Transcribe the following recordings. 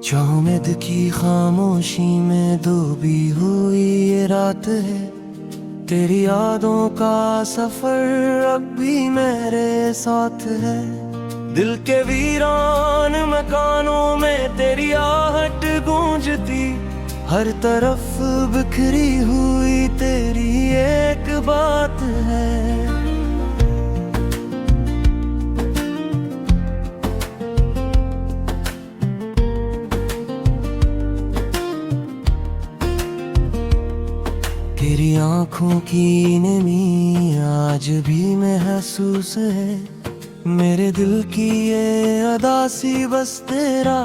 चौमिद की खामोशी में डूबी हुई ये रात है। तेरी यादों का सफर अब भी मेरे साथ है। दिल के वीरान मकानों में तेरी आहट गूंजती, हर तरफ बिखरी हुई तेरी एक बात है। तेरी आँखों की नमी आज भी महसूस है। मेरे दिल की ये अदासी बस तेरा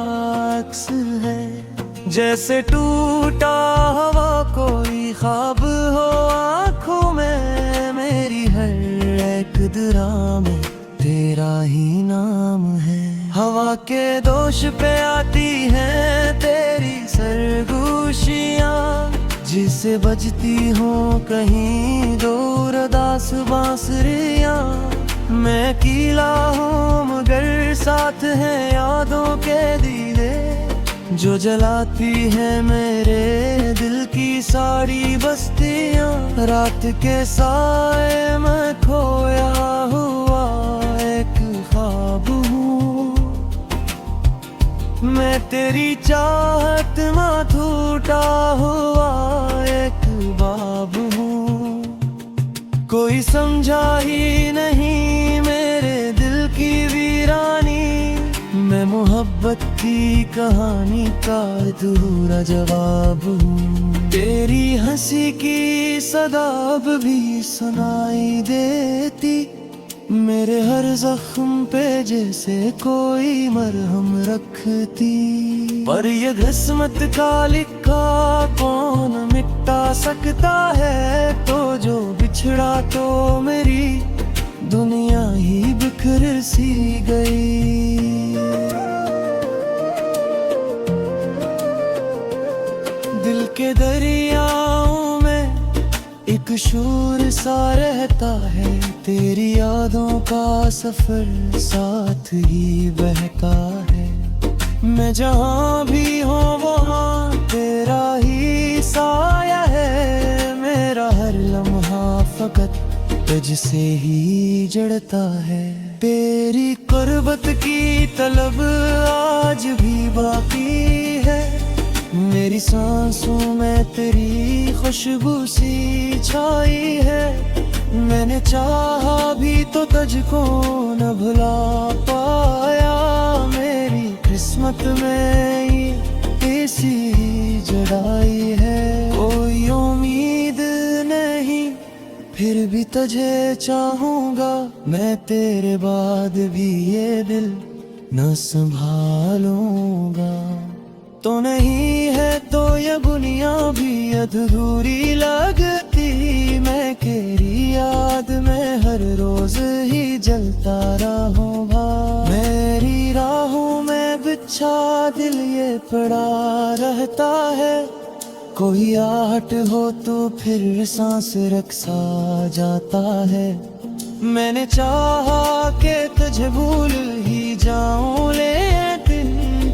अक्स है। जैसे टूटा हवा कोई ख्वाब हो आँखों में, मेरी हर एक दरा में तेरा ही नाम है। हवा के दोष पे आती हैं तेरी सरगोशियाँ, जिसे बजती हो कहीं दूर दास बांसुरियाँ। मैं कीला हूँ मगर साथ है यादों के दीदे, जो जलाती है मेरे दिल की सारी बस्तियाँ। रात के साए में खोया हुआ एक ख्वाब हूँ, मैं तेरी चाहत में टूटा हुआ एक बाब हूँ। कोई समझा ही नहीं मेरे दिल की वीरानी, मैं मोहब्बत की कहानी का अधूरा जवाब हूँ। तेरी हंसी की सदा अब भी सुनाई देती, मेरे हर जख्म पे जैसे कोई मरहम रखती। पर ये किस्मत का लिखा कौन मिटा सकता है, तो जो बिछड़ा तो मेरी दुनिया ही बिखर सी गई। दिल के दरियाओं में एक शोर सा रहता है, तेरी यादों का सफर साथ ही बहता है। मैं जहाँ भी हूँ वहाँ तेरा ही साया है, मेरा हर लम्हा फकत तुझसे ही जड़ता है। तेरी कुर्बत की तलब आज भी बाकी है, मेरी सांसों में तेरी खुशबू सी छाई है। मैंने चाहा भी तो तुझको न भुला पाया, मेरी किस्मत में ये ऐसी जुदाई है। कोई उम्मीद नहीं फिर भी तुझे चाहूंगा, मैं तेरे बाद भी ये दिल न संभालूंगा। तो नहीं है तो ये दुनिया भी अधूरी लगती, मैं तेरी याद में हर रोज ही जलता रहूँगा। मेरी राहों में बिछा दिल ये पड़ा रहता है, कोई आहट हो तो फिर सांस रखसा जाता है। मैंने चाहा कि तुझे भूल ही जाऊं, लेकिन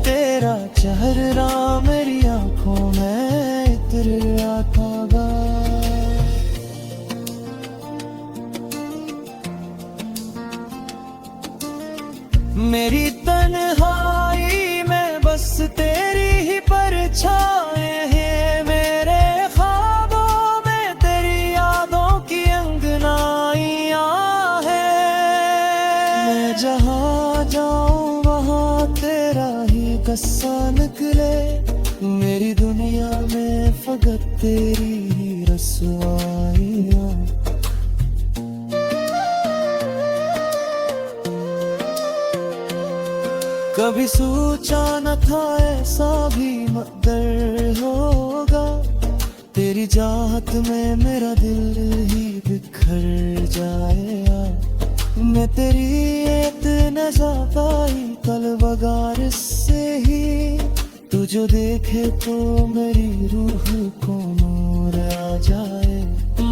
तेरा चेहरा मेरी आंखों में इतर आता गा। मेरी तन्हाई में बस तेरी ही परछाएं हैं, मेरे ख्वाबों में तेरी यादों की अंगनाइयां हैं। मैं जहाँ जाऊँ वहाँ तेरा ही किस्सा निकले, मेरी दुनिया में फकत तेरी ही रसवाइयाँ। कभी सोचा न था ऐसा भी मकदर होगा, तेरी चाहत में मेरा दिल ही बिखर जाएगा। मैं तेरी इतने ज्यादा ही तलबगार से ही, तू जो देखे तो मेरी रूह को नूर आ जाए।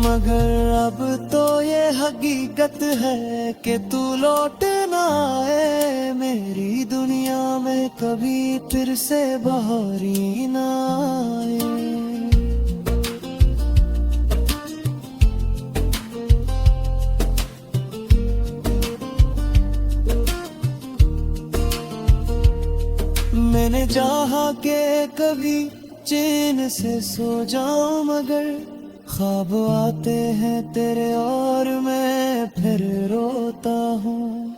मगर अब तो ये हकीकत है कि तू लौट ना आए मेरी दुनिया में, कभी फिर से बहारी ना आए। मैंने चाहा के कभी चैन से सो जाऊं, मगर ख्वाब आते हैं तेरे और मैं फिर रोता हूँ।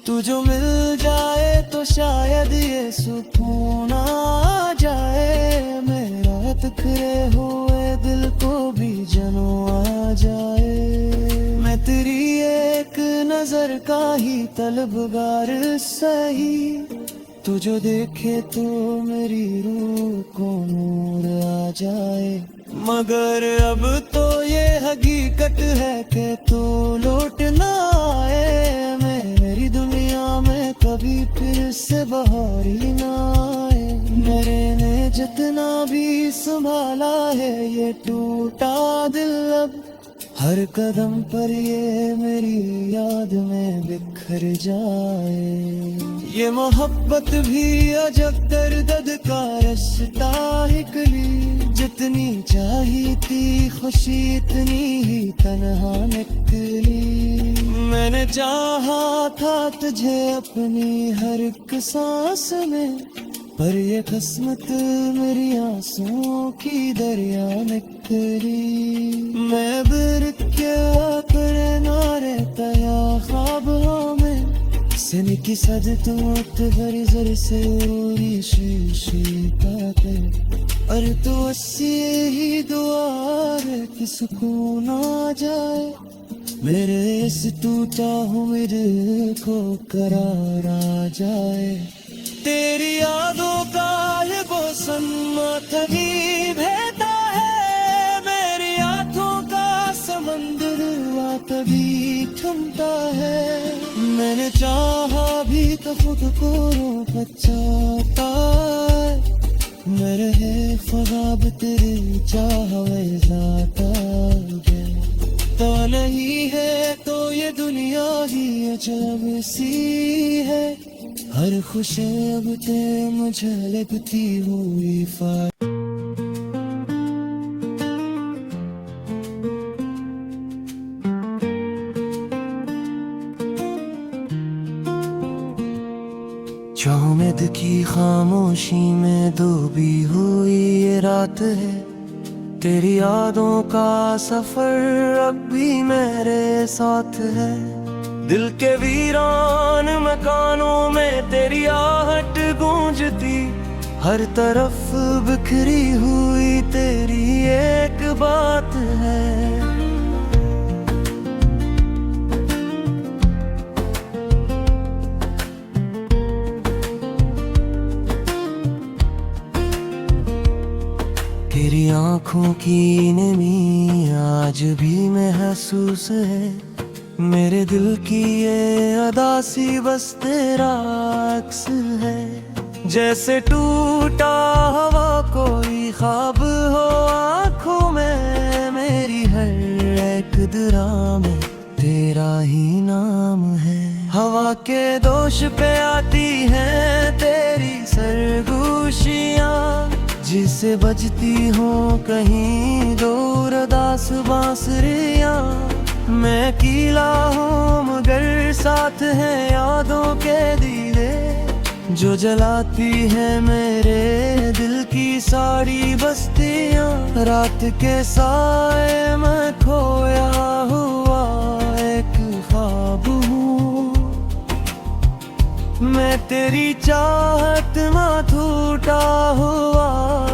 तू जो मिल जाए तो शायद ये सुकून आ जाए, मेरा बिखरे हुए दिल को भी जनो आ जाए। मैं तेरी एक नजर का ही तलबगार सही, तू जो देखे तो मेरी रूह को नूर आ जाए। मगर अब तो ये हकीकत है कि तू लौट ना आए मेरी दुनिया में, कभी फिर से बहारी ना आए। मेरे ने जितना भी संभाला है ये टूटा दिल, अब हर कदम पर ये मेरी याद में बिखर जाए। ये मोहब्बत भी अजब दर्द का रास्ता निकली, जितनी चाही थी खुशी इतनी ही तन्हा निकली। मैंने चाहा था तुझे अपनी हर एक सांस में, पर ये किस्मत मेरी आंसुओं की दरिया निकली। मैं बिर क्या करे ना रहता या ख्वाब में, सन की सद तुमत भरी जर से उड़ी शीशी पाते, और तो अस्सी ही दुआ है कि सुकून आ जाए मेरे इस टूटा हुए दिल को करार आ जाए। तेरी यादों का ये मौसम थकी बहता है, मेरी आंखों का समंदर तभी थमता है। मैंने चाहा भी तो खुद को रोक चाहता, मैं रहे ख्वाब तेरी चाह जाता गया। तो नहीं है तो ये दुनिया ही अजब सी है, हर खुशी अब ते मुझे लगती हुई जो उम्मीद की खामोशी में डूबी हुई ये रात है, तेरी यादों का सफर अब भी मेरे साथ है। दिल के वीरान मकानों में तेरी आहट गूंजती, हर तरफ बिखरी हुई तेरी एक बात है। तेरी आंखों की नमी आज भी महसूस है, मेरे दिल की ये अदासी बस तेरा अक्स है। जैसे टूटा हवा कोई ख्वाब हो आंखों में, मेरी हर एक दरा में तेरा ही नाम है। हवा के दोष पे आती हैं तेरी सरगोशियाँ, जिसे बजती हो कहीं दूर दास बांसुरियाँ। मैं कीला हूँ मगर साथ है यादों के दीवे, जो जलाती है मेरे दिल की सारी बस्तियाँ। रात के साए में खोया हुआ एक ख्वाब हूँ, मैं तेरी चाहत में टूटा हुआ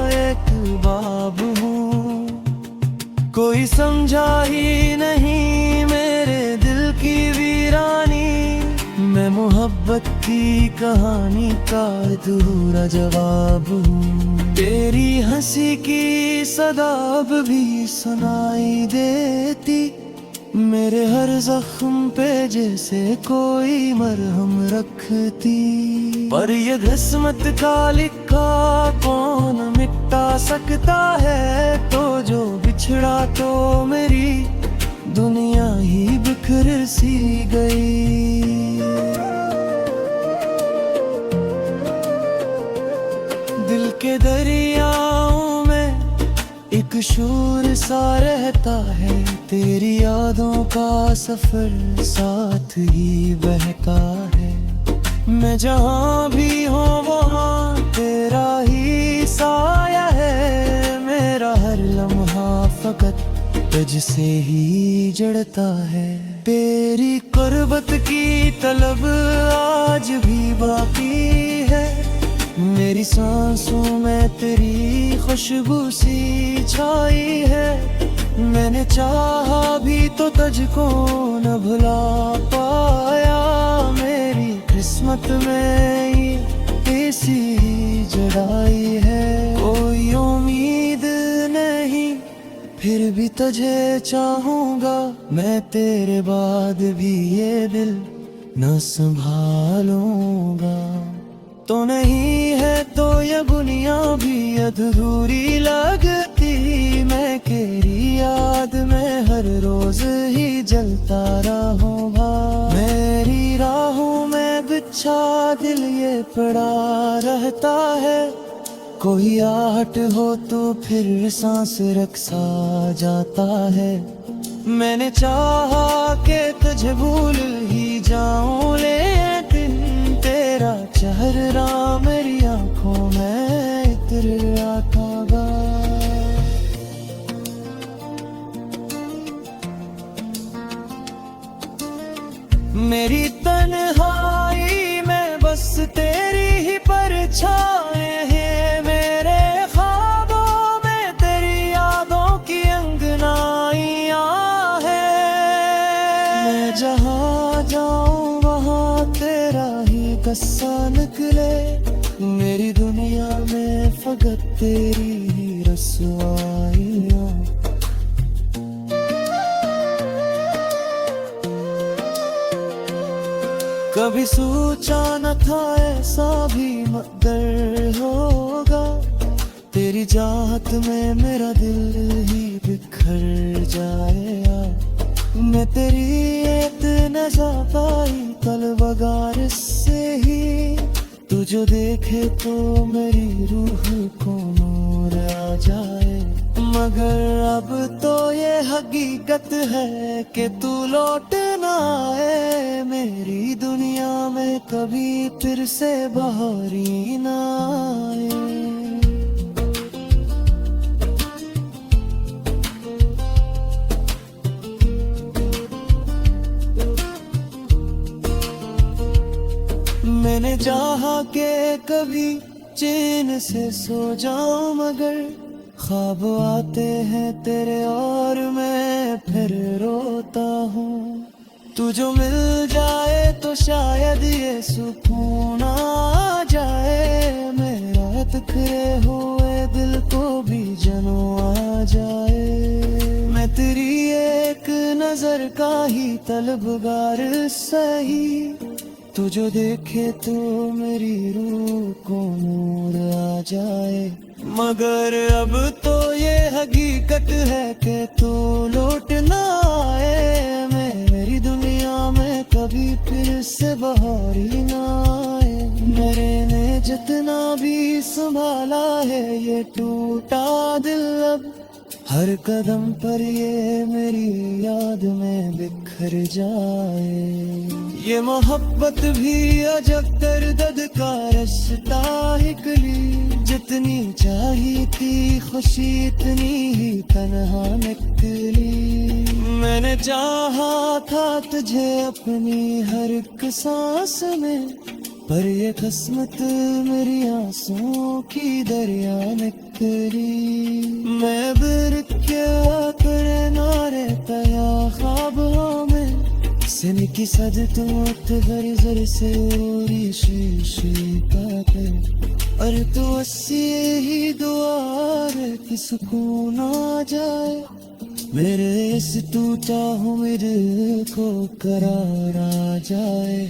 एक बाब हूँ। कोई समझा ही नहीं मेरे दिल की वीरानी, मैं मोहब्बत की कहानी का अधूरा जवाब हूँ। तेरी हंसी की सदा अब भी सुनाई देती, मेरे हर जख्म पे जैसे कोई मरहम रखती। पर ये किस्मत का लिखा कौन मिटा सकता है, तो जो बिछड़ा तो मेरी दुनिया ही बिखर सी गई। दिल के दरियाओं में एक शोर सा रहता है, तेरी यादों का सफर साथ ही बहता है। मैं जहाँ भी हूँ वहाँ तेरा ही साया है, मेरा हर लम्हा फकत तुझसे ही जड़ता है। तेरी कुर्बत की तलब आज भी बाकी है, मेरी सांसों में तेरी खुशबू सी छाई है। मैंने चाहा भी तो तुझको न भुला पाया, मेरी किस्मत में ये ऐसी जुदाई है। कोई उम्मीद नहीं फिर भी तुझे चाहूंगा, मैं तेरे बाद भी ये दिल न संभालूंगा। तो नहीं है तो ये दुनिया भी अधूरी लगती, मैं तेरी याद में हर रोज ही जलता रहूंगा। मेरी राहों में बिछा दिल ये पड़ा रहता है, कोई आहट हो तो फिर सांस रखसा जाता है। मैंने चाहा कि तुझे भूल ही जाऊं, लेकिन तेरा चेहरा मेरी आंखों में इतर आता गा। मेरी तन्हाई में बस तेरी ही परछाएं हैं, मेरे ख्वाबों में तेरी यादों की अंगनाइयां हैं। मैं जहाँ जाऊँ वहाँ तेरा ही किस्सा निकले, मेरी दुनिया में फकत तेरी ही रसवाइयां। कभी सोचा न था ऐसा भी मगर होगा, तेरी चाहत में मेरा दिल ही बिखर जाएगा। मैं तेरी इतने पाई तलवगार से ही, तू जो देखे तो मेरी रूह को नूर आ जाए। मगर अब तो ये हकीकत है कि तू लौट ना आए, मेरी दुनिया में कभी फिर से बहारी ना आए। मैंने चाहा कि कभी चैन से सो जाऊं, मगर ख्वाब आते हैं तेरे और मैं फिर रोता हूँ। तू जो मिल जाए तो शायद ये सुकून आ जाए, मेरा बिखरे हुए दिल को भी जनो आ जाए। मैं तेरी एक नजर का ही तलबगार सही, तू जो देखे तो मेरी रूह को नूर आ जाए। मगर अब तो ये हकीकत है कि तू लौट ना आए, मेरी दुनिया में कभी फिर से बहारी ना आए। मेरे ने जितना भी संभाला है ये टूटा दिल, अब हर कदम पर ये मेरी याद में बिखर जाए। ये मोहब्बत भी अजब दर्द का रास्ता निकली, जितनी चाहिए थी खुशी इतनी ही तन्हा निकली। मैंने चाहा था तुझे अपनी हर एक सांस में, पर ये किस्मत मेरी आंसुओं की दरिया निकली। मैं बिर क्या करे नारे तया ख्वाबों में, सिन की सद तुम घर जर से उरी शीशी पाते, और तो अस्सी ही दुआर की सुकून आ जाए। मेरे इस टूटा उम्र को करार आ जाए।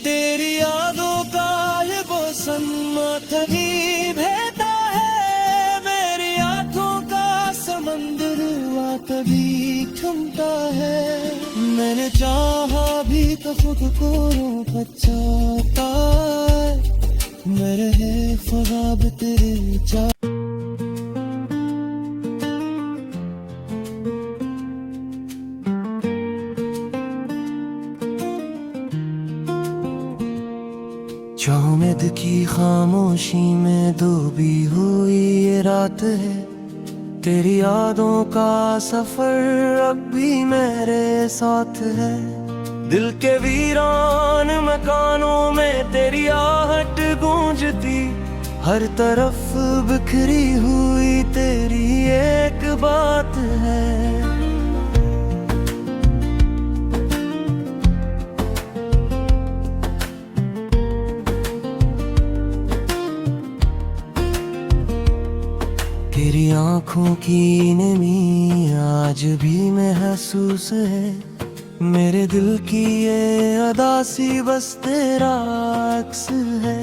तेरी यादों का ये मौसम थकी बहता है, मेरी आंखों का समंदर तभी थमता है। मैंने चाहा भी तो खुद को पछताता है। मैं रहे ख्वाब तेरे चाह उम्मीद की खामोशी में डूबी हुई ये रात है। तेरी यादों का सफर अब भी मेरे साथ है। दिल के वीरान मकानों में तेरी आहट गूंजती, हर तरफ बिखरी हुई तेरी एक बात है। तेरी आँखों की नमी आज भी महसूस है। मेरे दिल की ये अदासी बस तेरा अक्स है।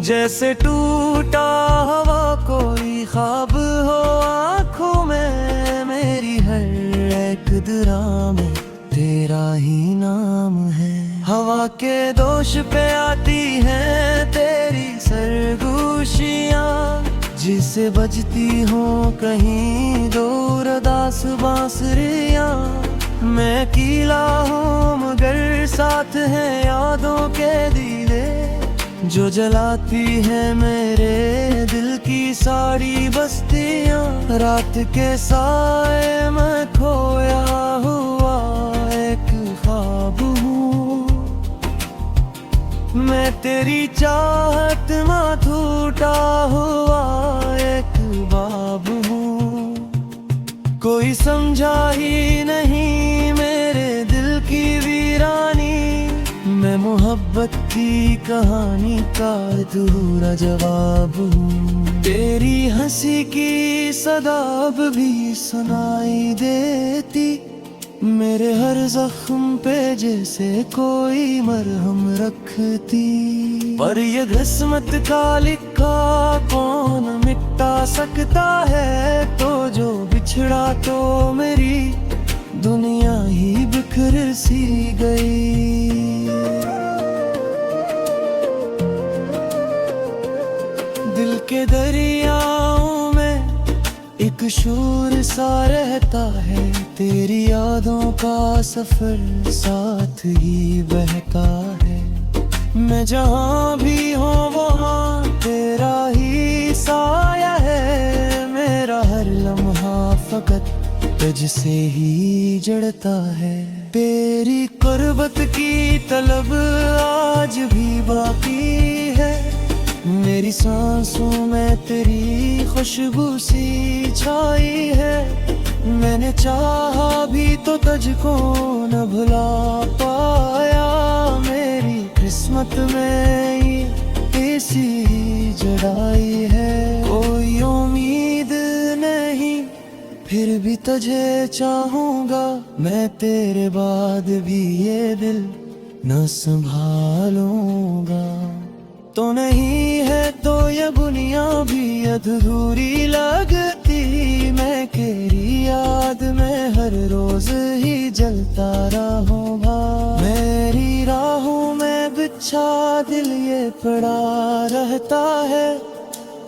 जैसे टूटा हवा कोई ख्वाब हो आँखों में, मेरी हर एक दरा में तेरा ही नाम है। हवा के दोष पे आती हैं तेरी सरगोशियाँ, जिसे बजती हो कहीं दूर दास बांसुरियाँ। मैं कीला हूँ मगर साथ है यादों के दीवे, जो जलाती है मेरे दिल की सारी बस्तियाँ। रात के साए में खोया हुआ एक ख्वाब हूँ, मैं तेरी चाहत में टूटा हुआ एक बाब हूँ। कोई समझा ही नहीं मेरे दिल की वीरानी, मैं मोहब्बत की कहानी का अधूरा जवाब हूँ। तेरी हंसी की सदा अब भी सुनाई देती, मेरे हर जख्म पे जैसे कोई मरहम रखती। पर ये किस्मत का लिखा कौन मिटा सकता है, तो जो बिछड़ा तो मेरी दुनिया ही बिखर सी गई। दिल के दरियाओं में एक शोर सा रहता है, तेरी यादों का सफर साथ ही बहता है। मैं जहाँ भी हूँ वहाँ तेरा ही साया है, मेरा हर लम्हा फकत तुझसे ही जड़ता है। तेरी कुर्बत की तलब आज भी बाकी है, मेरी सांसों में तेरी खुशबू सी छाई है। मैंने चाहा भी तो तुझको न भुला पाया, मेरी किस्मत में ये ऐसी जुदाई है। कोई उम्मीद नहीं फिर भी तुझे चाहूंगा, मैं तेरे बाद भी ये दिल न संभालूंगा। तो नहीं है तो ये दुनिया भी अधूरी लगती, मैं तेरी याद में हर रोज ही जलता रहूँगा। मेरी राहों में बिछा दिल ये पड़ा रहता है,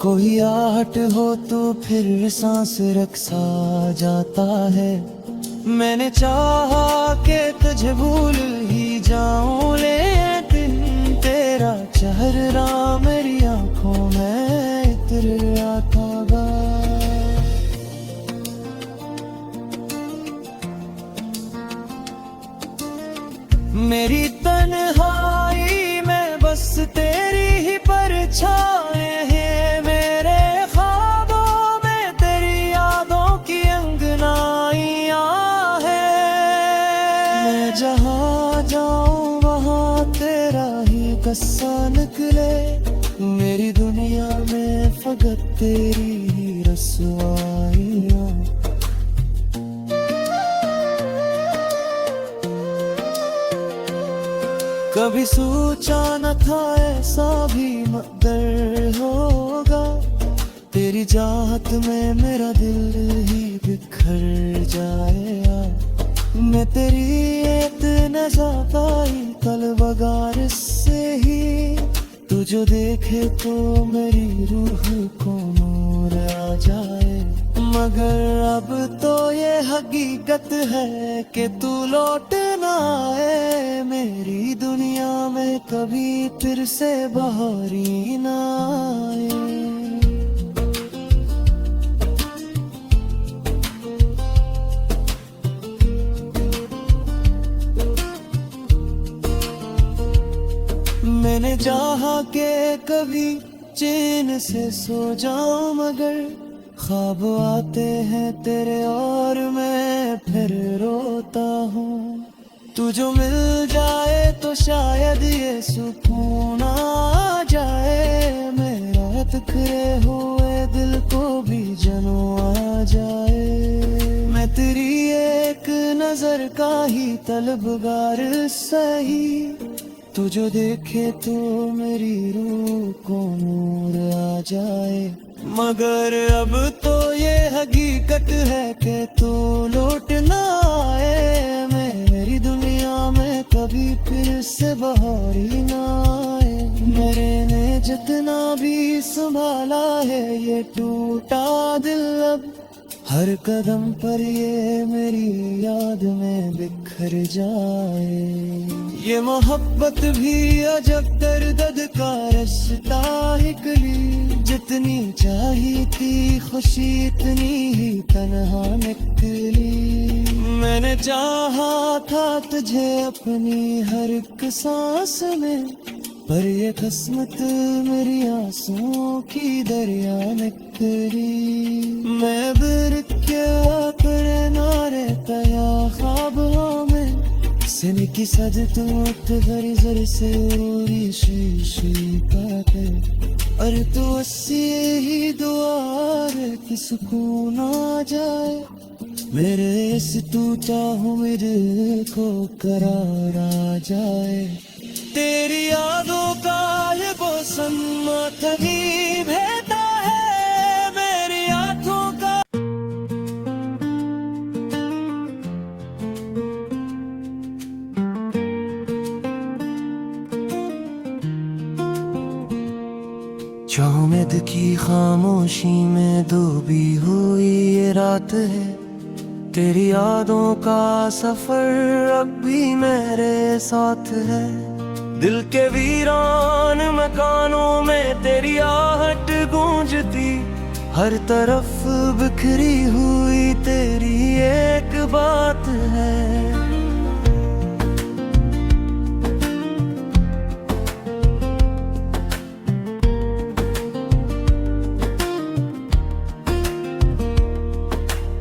कोई आहट हो तो फिर सांस रखसा जाता है। मैंने चाहा कि तुझे भूल ही जाऊं, लेकिन तेरा चेहरा मेरी आंखों में इतर आता गा। मेरी तन्हाई में बस तेरी ही परछाएं हैं, मेरे ख्वाबों में तेरी यादों की अंगनाइयां हैं। मैं जहाँ जाऊँ वहाँ तेरा ही कस्सा निकले, मेरी दुनिया में फकत तेरी ही रसवाइयां। कभी सोचा न था ऐसा भी मकदर होगा, तेरी चाहत में मेरा दिल ही बिखर बिखर जाए। मैं तेरी एक नज़ाराई तलवगार से ही, तू जो देखे तो मेरी रूह को नूर आ जाए। मगर अब तो ये हकीकत है कि तू लौट ना आए, मेरी दुनिया में कभी फिर से बहारी ना आए। मैंने चाहा के कभी चैन से सो जाऊं, मगर ख्वाब आते हैं तेरे और मैं फिर रोता हूँ। तू जो मिल जाए तो शायद ये सुकून आ जाए, मेरा बिखरे हुए दिल को भी जनो आ जाए। मैं तेरी एक नजर का ही तलबगार सही, तू जो देखे तो मेरी रूह को नूर आ जाए। मगर अब तो ये हकीकत है कि तू लौट ना आए, मेरी दुनिया में कभी फिर से बहारी ना आए। मेरे ने जितना भी संभाला है ये टूटा दिल, अब हर कदम पर ये मेरी याद में बिखर जाए। ये मोहब्बत भी अजब दर्द का रास्ता निकली, जितनी चाही थी खुशी इतनी ही तन्हा निकली। मैंने चाहा था तुझे अपनी हर एक सांस में, पर ये किस्मत मेरी आंसुओं की दरिया निकली। मैं बिर क्या करे नारे तया ख्वाब में, सिन की सद तुमत घरी जर से उरी शीशी पाते। और तू अस्सी ही दुआर की सुकून आ जाए, मेरे इस टूटा हुए दिल को करार आ जाए। तेरी यादों का ये मौसम थकी भेता है मेरी आंखों का। जो उम्मीद की खामोशी में डूबी हुई ये रात है, तेरी यादों का सफर अब भी मेरे साथ है। दिल के वीरान मकानों में तेरी आहट गूंजती, हर तरफ बिखरी हुई तेरी एक बात है।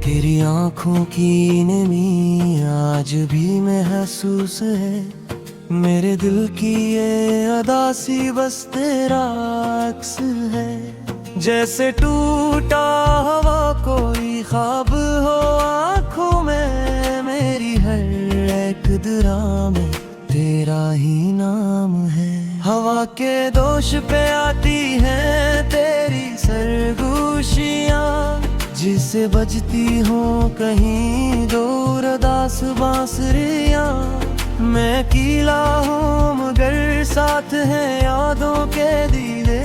तेरी आंखों की नमी आज भी महसूस है, मेरे दिल की ये अदासी बस तेरा अक्स है। जैसे टूटा हवा कोई ख्वाब हो आंखों में, मेरी हर एक दुआ में तेरा ही नाम है। हवा के दोष पे आती हैं तेरी सरगोशियाँ, जिसे बजती हो कहीं दूर दास बांसुरियाँ। मैं कीला हूँ मगर साथ हैं यादों के दीवे,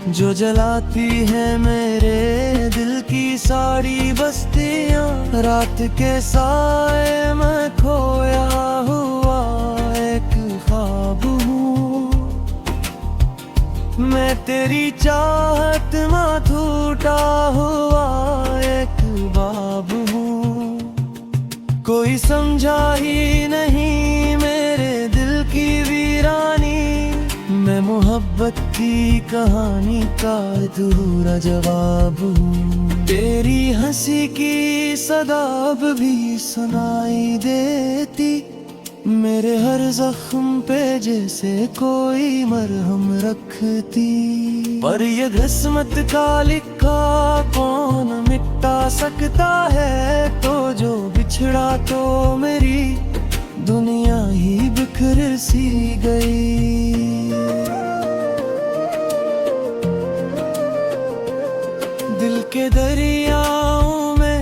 जो जलाती है मेरे दिल की सारी बस्तियाँ। रात के साए में खोया हुआ एक ख्वाब हूँ, मैं तेरी चाहत में टूटा हुआ एक बाब हूँ। कोई समझा ही नहीं मेरे दिल की वीरानी, मैं मोहब्बत की कहानी का अधूरा जवाब हूँ। तेरी हंसी की सदाब भी सुनाई देती, मेरे हर जख्म पे जैसे कोई मरहम रखती। पर ये किस्मत का लिखा कौन मिटा सकता है, तो जो बिछड़ा तो मेरी दुनिया ही बिखर सी गई। दिल के दरियाओं में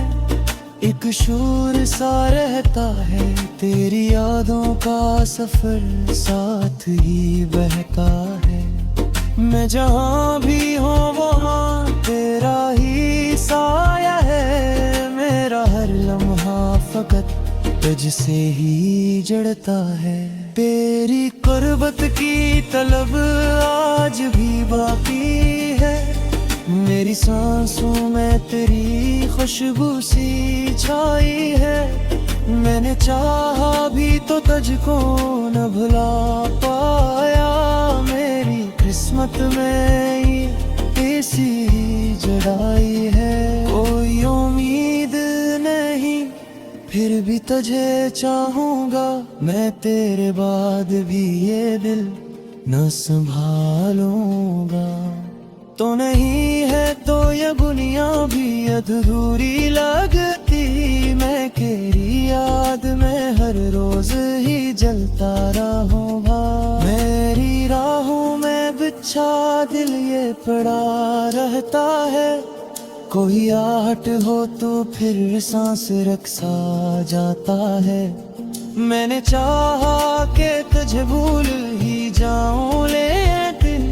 शोर सा रहता है, तेरी यादों का सफर साथ ही बहता है। मैं जहाँ भी हूँ वहाँ तेरा ही साया है, मेरा हर लम्हा फकत तुझसे ही जड़ता है। तेरी कुर्बत की तलब आज भी बाकी है, मेरी सांसों में तेरी खुशबू सी छाई है। मैंने चाहा भी तो तुझको न भुला पाया, मेरी किस्मत में ये ऐसी जुदाई है। कोई उम्मीद नहीं फिर भी तुझे चाहूंगा, मैं तेरे बाद भी ये दिल न संभालूंगा। तो नहीं है तो ये दुनिया भी अधूरी लगती, मैं तेरी याद में हर रोज ही जलता रहूंगा। मेरी राहों में बिछा दिल ये पड़ा रहता है, कोई आहट हो तो फिर सांस रखसा जाता है। मैंने चाहा कि तुझे भूल ही जाऊं, लेकिन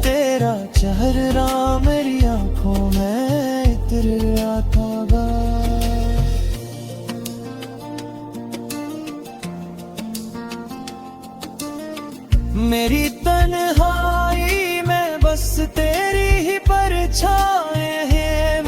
तेरा चेहरा मेरी आंखों में इतर आता गा। मेरी तन्हाई में बस तेरी ही परछाएं हैं,